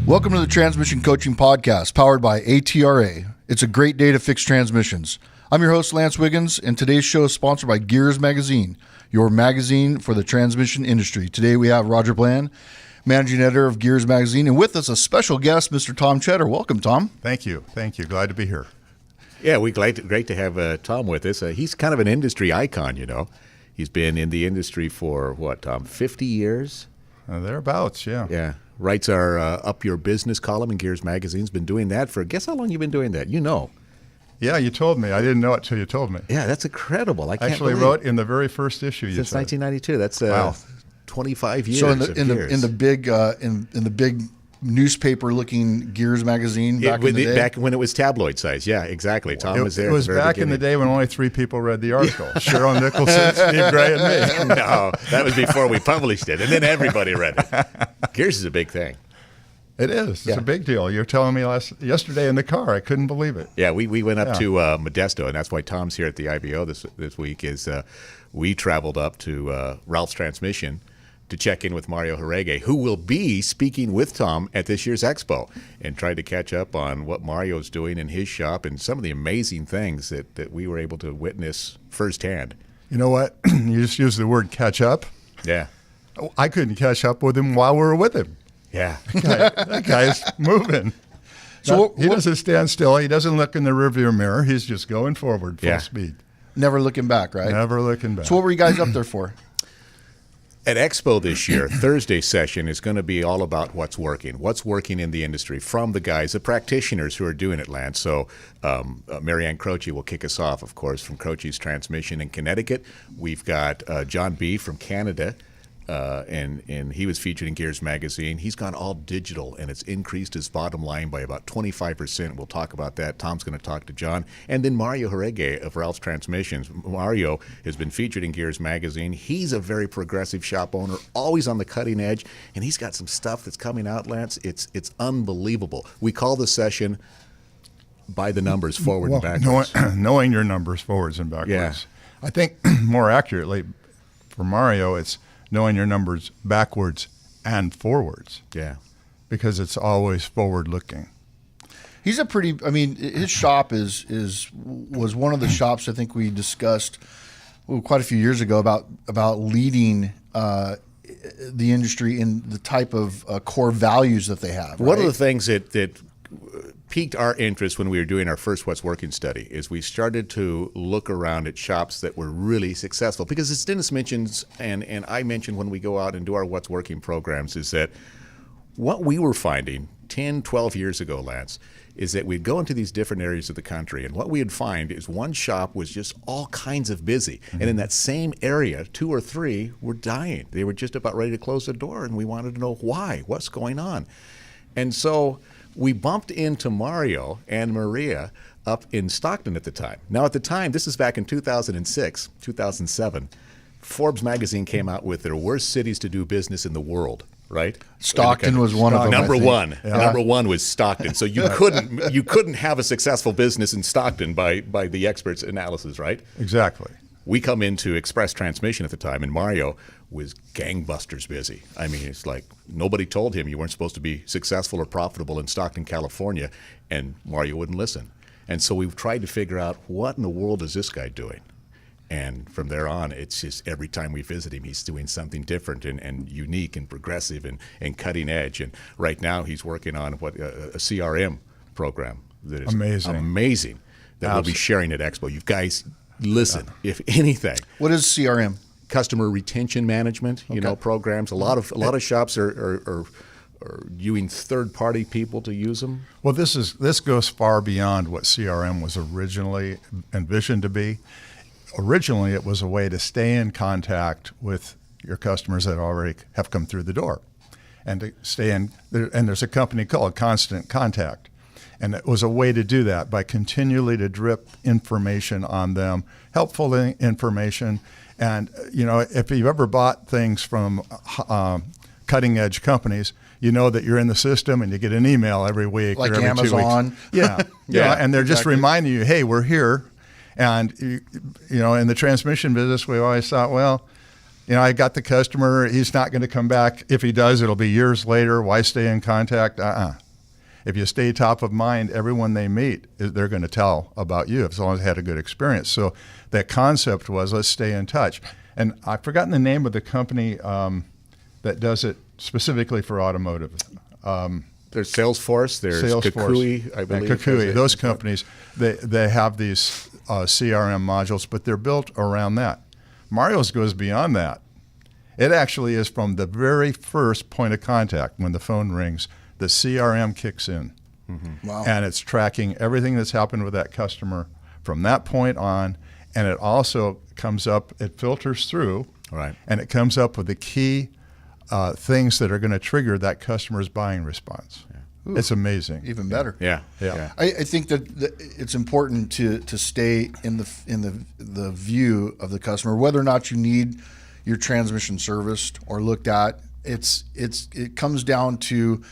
Welcome to the Transmission Coaching Podcast, powered by ATRA. It's a great day to fix transmissions. I'm your host, Lance Wiggins, and today's show is sponsored by Gears Magazine, your magazine for the transmission industry. Today we have Rodger, managing editor of Gears Magazine, and with us a special guest, Mr. Thom Tschetter. Welcome, Thom. Thank you. Glad to be here. Yeah, we're great to have Thom with us. He's kind of an industry icon, you know. He's been in the industry for, what, Thom, 50 years? Thereabouts, yeah. Yeah. Writes our Up Your Business column in Gears Magazine. Has been doing that for, guess how long you've been doing that? You know. Yeah, you told me. I didn't know it till you told me. Yeah, that's incredible. I can't actually believe. Wrote in the very first issue you Since said. 1992. That's wow. 25 years. So in the big newspaper-looking Gears Magazine back in the day? Back when it was tabloid size. Yeah, exactly. Thom was there. It was at the very back beginning. in the day when only 3 people read the article. Cheryl Nicholson, Steve Gray, and me. No, that was before we published it, and then everybody read it. Gears is a big thing. It is. It's a big deal. You were telling me yesterday in the car. I couldn't believe it. Yeah, we went up to Modesto, and that's why Thom's here at the IBO this week. Is we traveled up to Ralph's Transmission to check in with Mario Jorge, who will be speaking with Thom at this year's expo, and try to catch up on what Mario's doing in his shop and some of the amazing things that we were able to witness firsthand. You know what? You just used the word catch up. Yeah. I couldn't catch up with him while we were with him. Yeah. That guy's moving. So he doesn't stand still. He doesn't look in the rearview mirror. He's just going forward full speed. Never looking back, right? Never looking back. So what were you guys up there for? At Expo this year, Thursday session is going to be all about what's working in the industry from the guys, the practitioners who are doing it, Lance. So Marianne Croce will kick us off, of course, from Croce's Transmission in Connecticut. We've got John B. from Canada, and he was featured in Gears Magazine. He's gone all digital, and it's increased his bottom line by about 25%. We'll talk about that. Thom's going to talk to John. And then Mario Jorge of Ralph's Transmissions. Mario has been featured in Gears Magazine. He's a very progressive shop owner, always on the cutting edge, and he's got some stuff that's coming out, Lance. It's unbelievable. We call the session by the numbers forward and backwards. Knowing your numbers forwards and backwards. Yeah. I think more accurately for Mario, it's knowing your numbers backwards and forwards. Yeah. Because it's always forward looking. He's his shop was one of the shops I think we discussed quite a few years ago about leading the industry in the type of core values that they have. One of the things that piqued our interest when we were doing our first What's Working study is we started to look around at shops that were really successful. Because as Dennis mentions, and I mentioned when we go out and do our What's Working programs, is that what we were finding 10, 12 years ago, Lance, is that we'd go into these different areas of the country, and what we'd find is one shop was just all kinds of busy. Mm-hmm. And in that same area, 2 or 3 were dying. They were just about ready to close the door, and we wanted to know why, what's going on. And so we bumped into Mario and Maria up in Stockton at the time. Now, at the time, this is back in 2006, 2007, Forbes magazine came out with their worst cities to do business in the world, right? Stockton was one of them. Number one. Yeah. Number one was Stockton. So you couldn't have a successful business in Stockton by the experts' analysis, right? Exactly. We come into Express Transmission at the time, and Mario was gangbusters busy. I mean, it's like nobody told him you weren't supposed to be successful or profitable in Stockton, California, and Mario wouldn't listen. And so we've tried to figure out what in the world is this guy doing? And from there on, it's just every time we visit him, he's doing something different and unique and progressive and cutting edge. And right now he's working on a CRM program that is amazing that we'll be sharing at Expo. You guys listen, if anything. What is CRM? Customer retention management, programs. A lot of shops are using third-party people to use them. Well, this goes far beyond what CRM was originally envisioned to be. Originally, it was a way to stay in contact with your customers that already have come through the door, and to stay in. And there's a company called Constant Contact, and it was a way to do that by continually to drip information on them, helpful information. And, if you've ever bought things from cutting-edge companies, you know that you're in the system and you get an email every week like or every Amazon. 2 weeks. Yeah. Yeah, and they're just reminding you, hey, we're here. And, in the transmission business, we always thought, well, I got the customer. He's not going to come back. If he does, it'll be years later. Why stay in contact? If you stay top of mind, everyone they meet, they're going to tell about you as long as they had a good experience. So that concept was, let's stay in touch. And I've forgotten the name of the company that does it specifically for automotive. There's Salesforce, there's Kukui, I believe. Kukui, those companies, they have these CRM modules, but they're built around that. Mario's goes beyond that. It actually is from the very first point of contact when the phone rings, the CRM kicks in. Mm-hmm. Wow. And it's tracking everything that's happened with that customer from that point on, and it also comes up, it filters through, right, and it comes up with the key things that are going to trigger that customer's buying response. Ooh, it's amazing. Even better. Yeah. I think that it's important to stay in the view of the customer, whether or not you need your transmission serviced or looked at. It comes down to,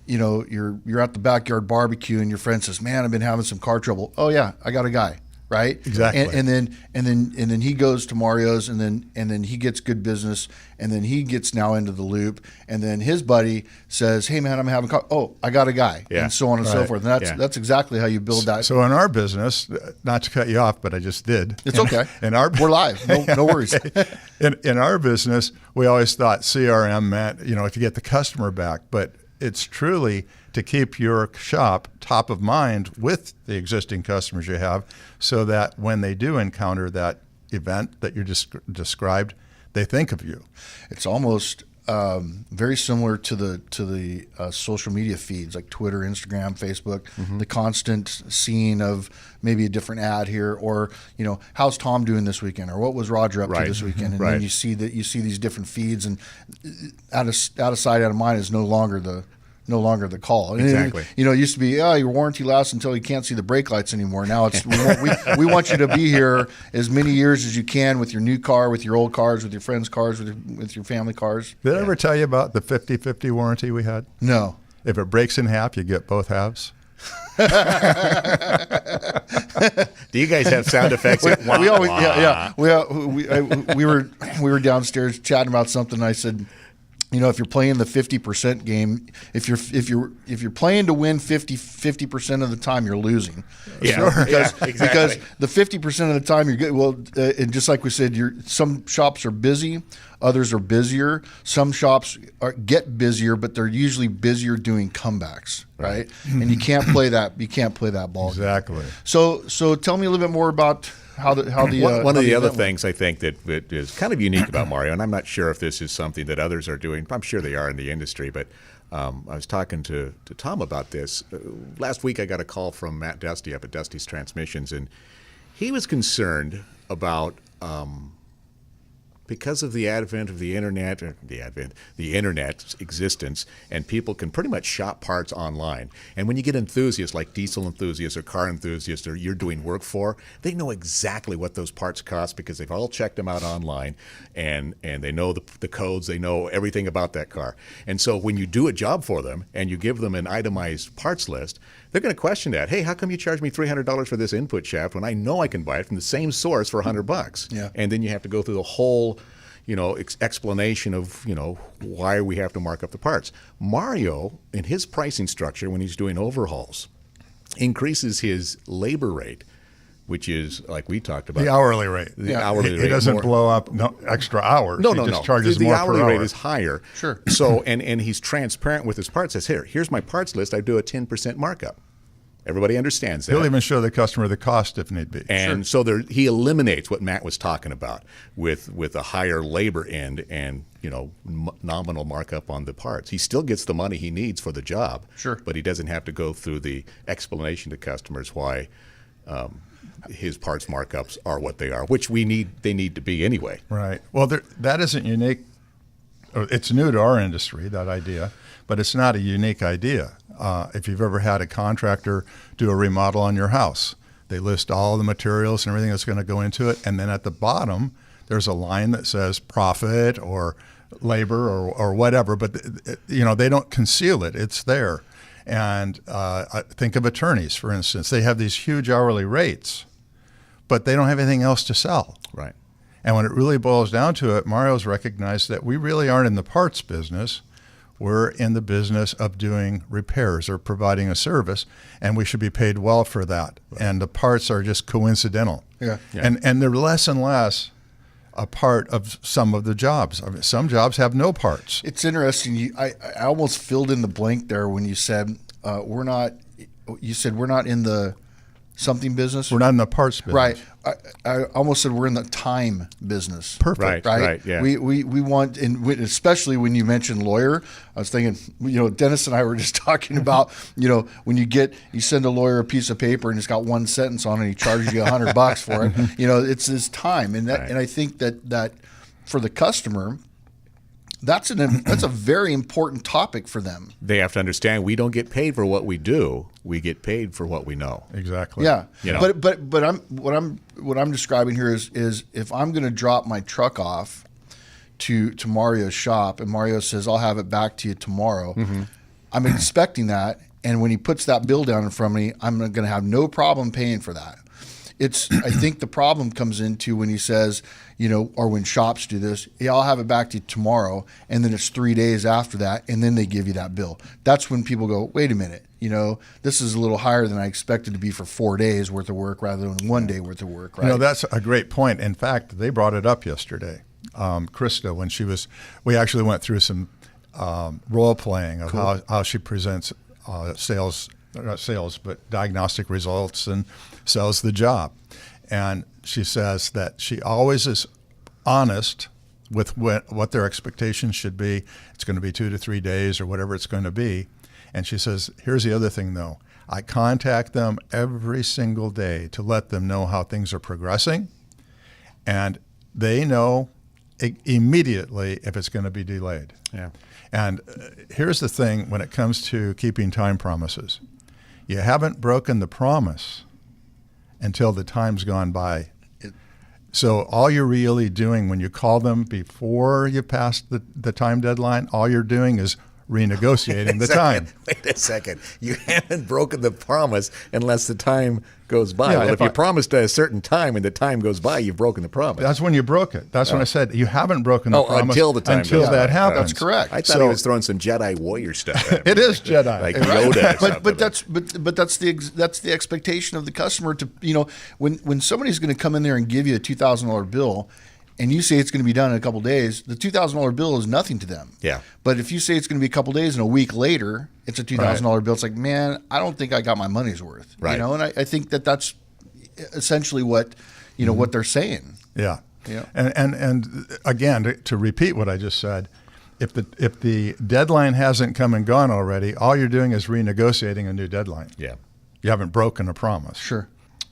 you're at the backyard barbecue and your friend says, "Man, I've been having some car trouble." Oh yeah, I got a guy. Right. Exactly. And then he goes to Mario's and then he gets good business and then he gets now into the loop and then his buddy says, "Hey man, I'm having I got a guy." Yeah. And so on and so forth. And that's exactly how you build that. So in our business, not to cut you off, but I just did. It's okay. We're live. No worries. In our business, we always thought CRM meant, to get the customer back, but it's truly to keep your shop top of mind with the existing customers you have so that when they do encounter that event that you just described, they think of you. It's almost very similar to the social media feeds like Twitter, Instagram, Facebook, mm-hmm. the constant seeing of maybe a different ad here, or how's Thom doing this weekend, or what was Rodger up to this weekend, and then you see these different feeds, and out of sight, out of mind is no longer the call. Exactly. It used to be, your warranty lasts until you can't see the brake lights anymore. Now it's we want you to be here as many years as you can with your new car, with your old cars, with your friends' cars, with your family cars. Did I ever tell you about the 50-50 warranty we had? No. If it breaks in half, you get both halves. Do you guys have sound effects? We always, yeah. We were downstairs chatting about something. And I said, if you're playing the 50% game, if you're playing to win 50% of the time, you're losing. Yeah, exactly. Because the 50% of the time you're good. Well, and just like we said, some shops are busy, others are busier. Some shops get busier, but they're usually busier doing comebacks, right? And you can't play that. You can't play that ball. Exactly. So tell me a little bit more about one of the other things I think that is kind of unique about Mario, and I'm not sure if this is something that others are doing. I'm sure they are in the industry, but I was talking to Thom about this. Last week I got a call from Matt Dusty up at Dusty's Transmissions, and he was concerned about because of the advent of the internet's existence, and people can pretty much shop parts online. And when you get enthusiasts like diesel enthusiasts or car enthusiasts or you're doing work for, they know exactly what those parts cost because they've all checked them out online, and they know the codes, they know everything about that car. And so when you do a job for them and you give them an itemized parts list, they're going to question that. Hey, how come you charge me $300 for this input shaft when I know I can buy it from the same source for $100? Yeah. And then you have to go through the whole, explanation of, why we have to mark up the parts. Mario, in his pricing structure, when he's doing overhauls, increases his labor rate, which is like we talked about. The hourly rate. The hourly rate. He doesn't blow up extra hours. No. He just charges the more per hourly hour. rate is higher. Sure. So, and he's transparent with his parts. Says, here's my parts list. I do a 10% markup. Everybody understands that. He'll even show the customer the cost if need be. And so he eliminates what Matt was talking about with a higher labor end and nominal markup on the parts. He still gets the money he needs for the job. Sure. But he doesn't have to go through the explanation to customers why his parts markups are what they are, which they need to be anyway. Right. Well, that isn't unique. It's new to our industry, that idea, but it's not a unique idea. If you've ever had a contractor do a remodel on your house, they list all the materials and everything that's going to go into it, and then at the bottom there's a line that says profit or labor or whatever, but they don't conceal it. It's there. And think of attorneys, for instance. They have these huge hourly rates, but they don't have anything else to sell. Right. And when it really boils down to it, Mario's recognized that we really aren't in the parts business. We're in the business of doing repairs or providing a service, and we should be paid well for that. Right. And the parts are just coincidental. Yeah. And they're less and less a part of some of the jobs. I mean, some jobs have no parts. It's interesting. I almost filled in the blank there when you said we're not. You said we're not in the something business. We're not in the parts business. Right. I almost said we're in the time business. Perfect. Right. Yeah. We want, and especially when you mentioned lawyer, I was thinking, Dennis and I were just talking about, when you send a lawyer a piece of paper and it's got one sentence on it, and he charges you $100 for it. It's his time, and that, right. and I think that for the customer, that's a very important topic for them. They have to understand we don't get paid for what we do. We get paid for what we know. Exactly. Yeah. But what I'm describing here is if I'm going to drop my truck off to Mario's shop and Mario says I'll have it back to you tomorrow, I'm expecting that, and when he puts that bill down in front of me, I'm going to have no problem paying for that. I think the problem comes into when he says, or when shops do this, I'll have it back to you tomorrow, and then it's 3 days after that, and then they give you that bill. That's when people go, wait a minute, this is a little higher than I expected to be for 4 days worth of work rather than 1 day worth of work, right? That's a great point. In fact, they brought it up yesterday. Krista, when we actually went through some role playing of how she presents not sales, but diagnostic results and sells the job. And she says that she always is honest with what their expectations should be. It's going to be 2 to 3 days or whatever it's going to be. And she says, here's the other thing, though. I contact them every single day to let them know how things are progressing. And they know immediately if it's going to be delayed. Yeah. And here's the thing when it comes to keeping time promises. You haven't broken the promise until the time's gone by. So all you're really doing when you call them before you pass the time deadline, all you're doing is renegotiating the time. Wait a second. You haven't broken the promise unless the time goes by. Yeah, well, if you promised at a certain time and the time goes by, you've broken the promise. That's when you broke it. That's when I said you haven't broken the promise until the time until goes that by. happens. That's correct. I thought he was throwing some Jedi warrior stuff at me. It is Jedi. Like Yoda. But that's the expectation of the customer to when somebody's going to come in there and give you a $2,000 bill, and you say it's going to be done in a couple of days, the $2,000 bill is nothing to them. Yeah. But if you say it's going to be a couple of days and a week later, it's a $2,000 bill. It's like, man, I don't think I got my money's worth. Right. And I think that's essentially what what they're saying. Yeah. Yeah. And again, to repeat what I just said, if the deadline hasn't come and gone already, all you're doing is renegotiating a new deadline. Yeah. You haven't broken a promise. Sure.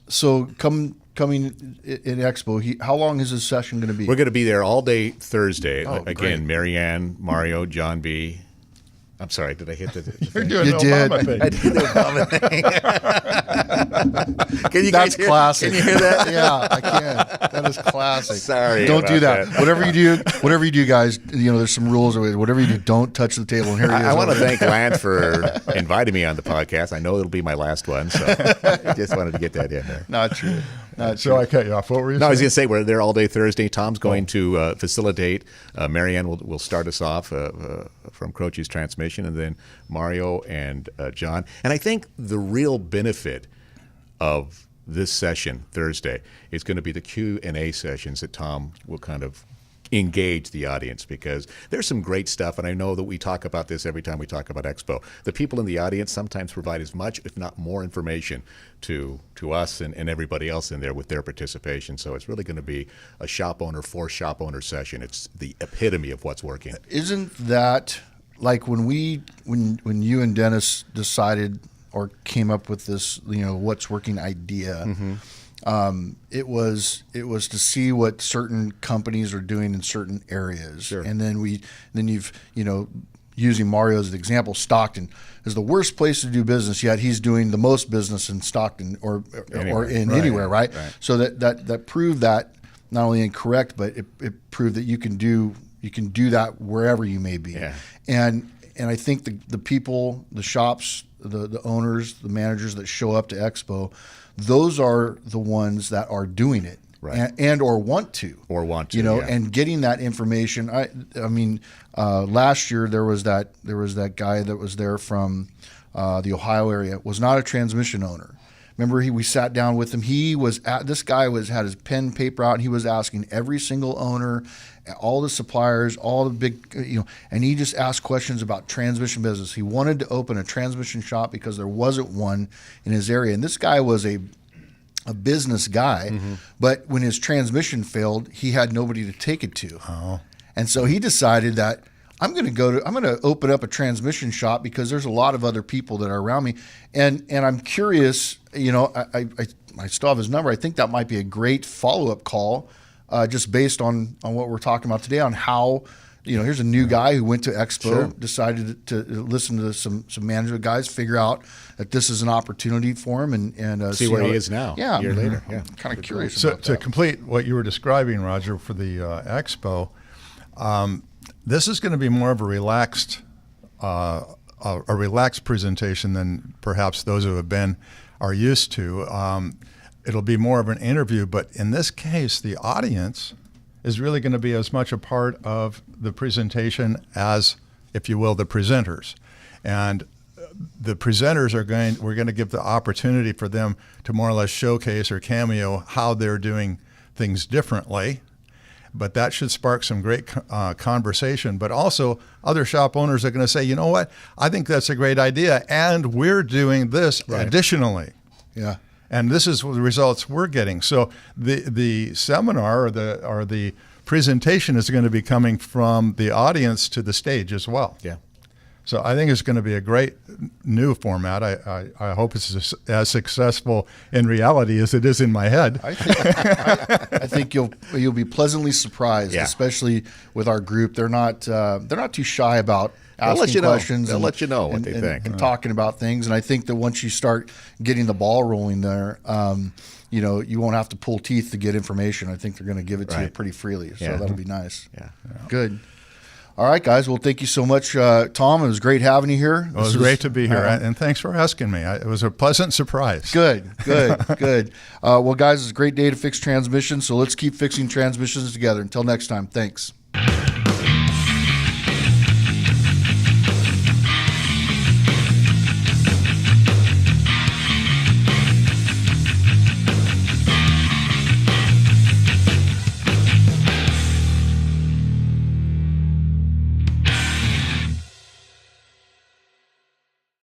So coming in Expo, how long is this session going to be? We're going to be there all day Thursday. Oh, Again, great. Marianne, Mario, John B. I'm sorry, did I hit the You're thing? doing You the did. Obama thing. I did the Obama thing. Can you That's guys hear, classic. Can you hear that? Yeah, I can. That is classic. Sorry Don't about do that. that. Whatever you do, guys. There's some rules. Whatever you do, don't touch the table. And here he is. I want to over thank Lance for inviting me on the podcast. I know it'll be my last one, so I just wanted to get that in there. Not true. Not So true. I cut you off. What were you No, I was saying? going to say we're there all day Thursday. Tom's going to facilitate. Marianne will start us off from Croce's transmission, and then Mario and John. And I think the real benefit of this session Thursday is going to be the Q&A sessions that Thom will kind of engage the audience, because there's some great stuff, and I know that we talk about this every time we talk about Expo. The people in the audience sometimes provide as much, if not more, information to us and everybody else in there with their participation. So it's really going to be a shop owner for shop owner session. It's the epitome of what's working. Isn't that like when you and Dennis decided or came up with this, what's working idea? Mm-hmm. It was to see what certain companies are doing in certain areas, Sure. and then you've using Mario as an example, Stockton is the worst place to do business, yet he's doing the most business in Stockton or anywhere, right? So that proved that not only incorrect, but it proved that you can do that wherever you may be. Yeah. And I think the people, the shops, the owners, the managers that show up to Expo, those are the ones that are doing it. Right. and or want to. You know, and getting that information. I mean, last year there was that guy that was there from the Ohio area, was not a transmission owner. Remember, we sat down with him. This guy had his pen and paper out, and he was asking every single owner, all the suppliers, all the big, and he just asked questions about transmission business. He wanted to open a transmission shop because there wasn't one in his area. And this guy was a business guy, but when his transmission failed, he had nobody to take it to. Oh. And so he decided that I'm going to open up a transmission shop because there's a lot of other people that are around me, and I'm curious. I still have his number. I think that might be a great follow-up call, just based on what we're talking about today, on how, here's a new guy who went to Expo, Sure. decided to listen to some management guys, figure out that this is an opportunity for him, and see where he is now. Yeah, a year later. Yeah, kind of curious. So about to that. complete what you were describing, Rodger, for the Expo, this is going to be more of a relaxed presentation than perhaps those who have been are used to. It'll be more of an interview, but in this case, the audience is really going to be as much a part of the presentation as, if you will, the presenters. And the presenters we're going to give the opportunity for them to more or less showcase or cameo how they're doing things differently. But that should spark some great conversation. But also, other shop owners are going to say, you know what, I think that's a great idea, and we're doing this additionally. Yeah. And this is the results we're getting. So the seminar or the presentation is going to be coming from the audience to the stage as well. Yeah. So I think it's going to be a great new format. I hope it's as successful in reality as it is in my head. I think you'll be pleasantly surprised, especially with our group. They're not too shy about asking questions. They'll let you know what they think. And talking about things. And I think that once you start getting the ball rolling there, you won't have to pull teeth to get information. I think they're going to give it to you pretty freely. So that'll be nice. Yeah. Good. All right, guys. Well, thank you so much, Thom. It was great having you here. It was great to be here, and thanks for asking me. It was a pleasant surprise. Good. Well, guys, it's a great day to fix transmissions, so let's keep fixing transmissions together. Until next time, thanks.